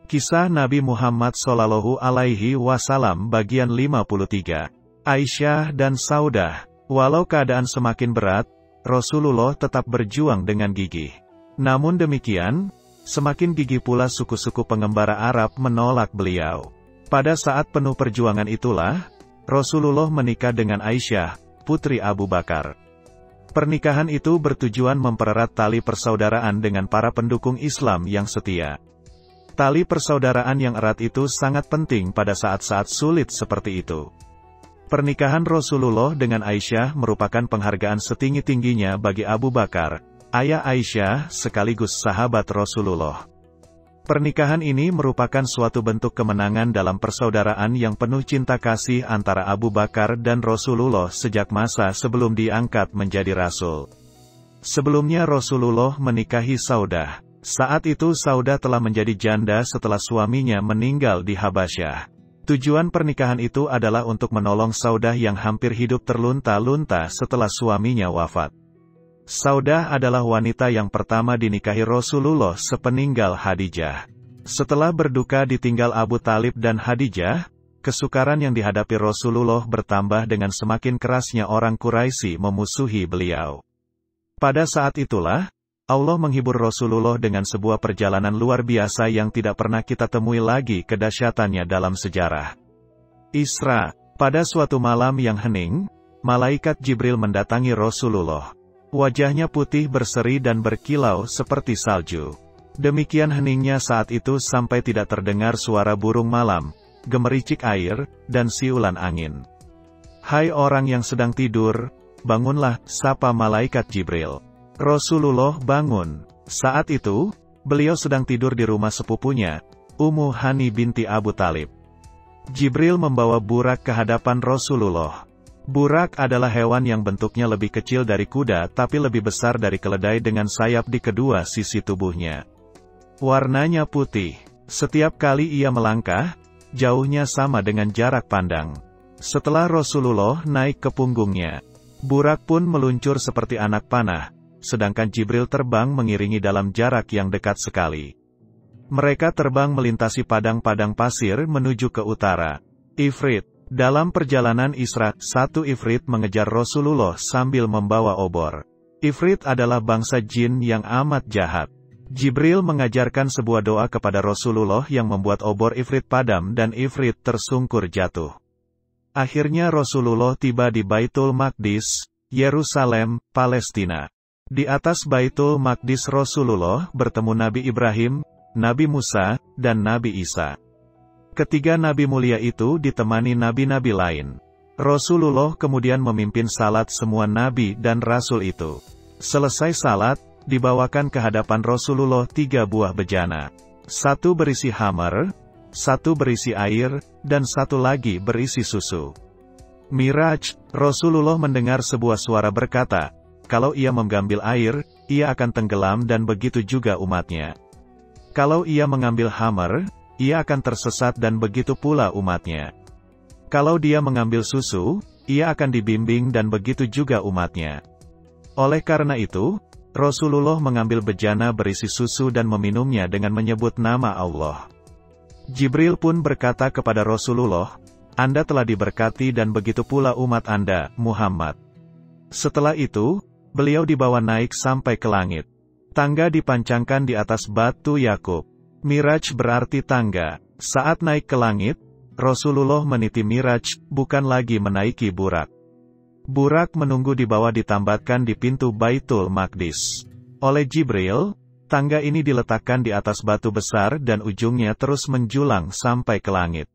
Kisah Nabi Muhammad Shallallahu Alaihi Wasallam bagian 53. Aisyah dan Saudah. Walau keadaan semakin berat, Rasulullah tetap berjuang dengan gigih. Namun demikian, semakin gigih pula suku-suku pengembara Arab menolak beliau. Pada saat penuh perjuangan itulah, Rasulullah menikah dengan Aisyah, putri Abu Bakar. Pernikahan itu bertujuan mempererat tali persaudaraan dengan para pendukung Islam yang setia. Tali persaudaraan yang erat itu sangat penting pada saat-saat sulit seperti itu. Pernikahan Rasulullah dengan Aisyah merupakan penghargaan setinggi-tingginya bagi Abu Bakar, ayah Aisyah sekaligus sahabat Rasulullah. Pernikahan ini merupakan suatu bentuk kemenangan dalam persaudaraan yang penuh cinta kasih antara Abu Bakar dan Rasulullah sejak masa sebelum diangkat menjadi Rasul. Sebelumnya Rasulullah menikahi Saudah. Saat itu Saudah telah menjadi janda setelah suaminya meninggal di Habasyah. Tujuan pernikahan itu adalah untuk menolong Saudah yang hampir hidup terlunta-lunta setelah suaminya wafat. Saudah adalah wanita yang pertama dinikahi Rasulullah sepeninggal Khadijah. Setelah berduka ditinggal Abu Talib dan Khadijah, kesukaran yang dihadapi Rasulullah bertambah dengan semakin kerasnya orang Quraisy memusuhi beliau. Pada saat itulah, Allah menghibur Rasulullah dengan sebuah perjalanan luar biasa yang tidak pernah kita temui lagi kedahsyatannya dalam sejarah. Isra, pada suatu malam yang hening, malaikat Jibril mendatangi Rasulullah. Wajahnya putih berseri dan berkilau seperti salju. Demikian heningnya saat itu sampai tidak terdengar suara burung malam, gemericik air, dan siulan angin. "Hai orang yang sedang tidur, bangunlah," sapa malaikat Jibril. Rasulullah bangun. Saat itu, beliau sedang tidur di rumah sepupunya, Ummu Hani binti Abu Talib. Jibril membawa burak ke hadapan Rasulullah. Burak adalah hewan yang bentuknya lebih kecil dari kuda tapi lebih besar dari keledai dengan sayap di kedua sisi tubuhnya. Warnanya putih. Setiap kali ia melangkah, jauhnya sama dengan jarak pandang. Setelah Rasulullah naik ke punggungnya, burak pun meluncur seperti anak panah. Sedangkan Jibril terbang mengiringi dalam jarak yang dekat sekali. Mereka terbang melintasi padang-padang pasir menuju ke utara. Ifrit. Dalam perjalanan Isra, satu Ifrit mengejar Rasulullah sambil membawa obor. Ifrit adalah bangsa jin yang amat jahat. Jibril mengajarkan sebuah doa kepada Rasulullah yang membuat obor Ifrit padam dan Ifrit tersungkur jatuh. Akhirnya Rasulullah tiba di Baitul Maqdis, Yerusalem, Palestina. Di atas Baitul Maqdis Rasulullah bertemu Nabi Ibrahim, Nabi Musa, dan Nabi Isa. Ketiga nabi mulia itu ditemani nabi-nabi lain. Rasulullah kemudian memimpin salat semua nabi dan rasul itu. Selesai salat, dibawakan ke hadapan Rasulullah 3 buah bejana. Satu berisi khamar, satu berisi air, dan satu lagi berisi susu. Miraj, Rasulullah mendengar sebuah suara berkata, kalau ia mengambil air, ia akan tenggelam dan begitu juga umatnya. Kalau ia mengambil khamar, ia akan tersesat dan begitu pula umatnya. Kalau dia mengambil susu, ia akan dibimbing dan begitu juga umatnya. Oleh karena itu, Rasulullah mengambil bejana berisi susu dan meminumnya dengan menyebut nama Allah. Jibril pun berkata kepada Rasulullah, Anda telah diberkati dan begitu pula umat Anda, Muhammad. Setelah itu, beliau dibawa naik sampai ke langit. Tangga dipancangkan di atas batu Yakub. Miraj berarti tangga. Saat naik ke langit, Rasulullah meniti Miraj, bukan lagi menaiki burak. Burak menunggu di bawah ditambatkan di pintu Baitul Maqdis. Oleh Jibril, tangga ini diletakkan di atas batu besar dan ujungnya terus menjulang sampai ke langit.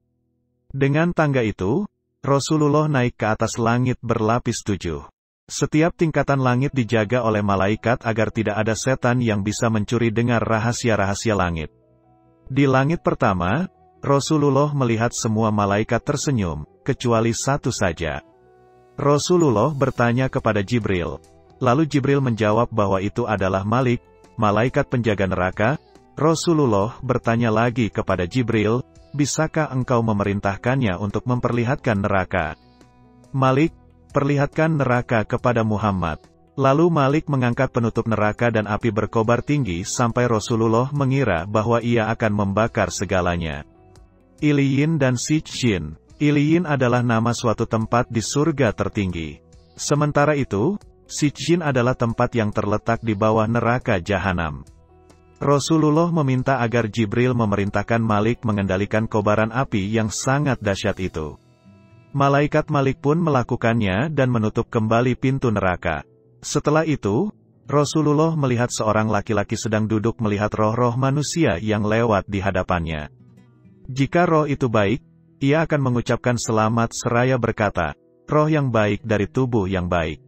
Dengan tangga itu, Rasulullah naik ke atas langit berlapis 7. Setiap tingkatan langit dijaga oleh malaikat agar tidak ada setan yang bisa mencuri dengar rahasia-rahasia langit. Di langit pertama, Rasulullah melihat semua malaikat tersenyum, kecuali satu saja. Rasulullah bertanya kepada Jibril. Lalu Jibril menjawab bahwa itu adalah Malik, malaikat penjaga neraka. Rasulullah bertanya lagi kepada Jibril, bisakah engkau memerintahkannya untuk memperlihatkan neraka? Malik, perlihatkan neraka kepada Muhammad. Lalu Malik mengangkat penutup neraka dan api berkobar tinggi sampai Rasulullah mengira bahwa ia akan membakar segalanya. Iliyin dan Sijjin. Iliyin adalah nama suatu tempat di surga tertinggi. Sementara itu, Sijjin adalah tempat yang terletak di bawah neraka jahanam. Rasulullah meminta agar Jibril memerintahkan Malik mengendalikan kobaran api yang sangat dahsyat itu. Malaikat Malik pun melakukannya dan menutup kembali pintu neraka. Setelah itu, Rasulullah melihat seorang laki-laki sedang duduk melihat roh-roh manusia yang lewat di hadapannya. Jika roh itu baik, ia akan mengucapkan selamat seraya berkata, "Roh yang baik dari tubuh yang baik."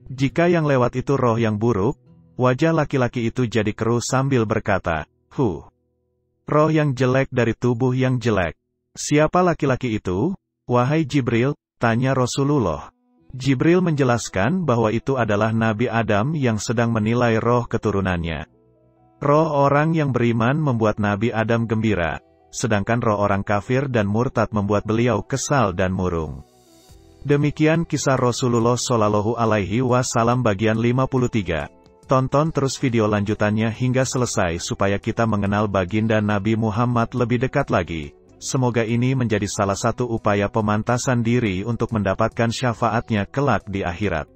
Jika yang lewat itu roh yang buruk, wajah laki-laki itu jadi keruh sambil berkata, "Huh." Roh yang jelek dari tubuh yang jelek. Siapa laki-laki itu? Wahai Jibril, tanya Rasulullah. Jibril menjelaskan bahwa itu adalah Nabi Adam yang sedang menilai roh keturunannya. Roh orang yang beriman membuat Nabi Adam gembira, sedangkan roh orang kafir dan murtad membuat beliau kesal dan murung. Demikian kisah Rasulullah Shallallahu Alaihi Wasallam bagian 53. Tonton terus video lanjutannya hingga selesai supaya kita mengenal baginda Nabi Muhammad lebih dekat lagi. Semoga ini menjadi salah satu upaya pemantasan diri untuk mendapatkan syafaatnya kelak di akhirat.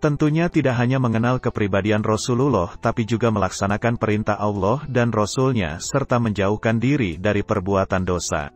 Tentunya tidak hanya mengenal kepribadian Rasulullah tapi juga melaksanakan perintah Allah dan Rasul-Nya serta menjauhkan diri dari perbuatan dosa.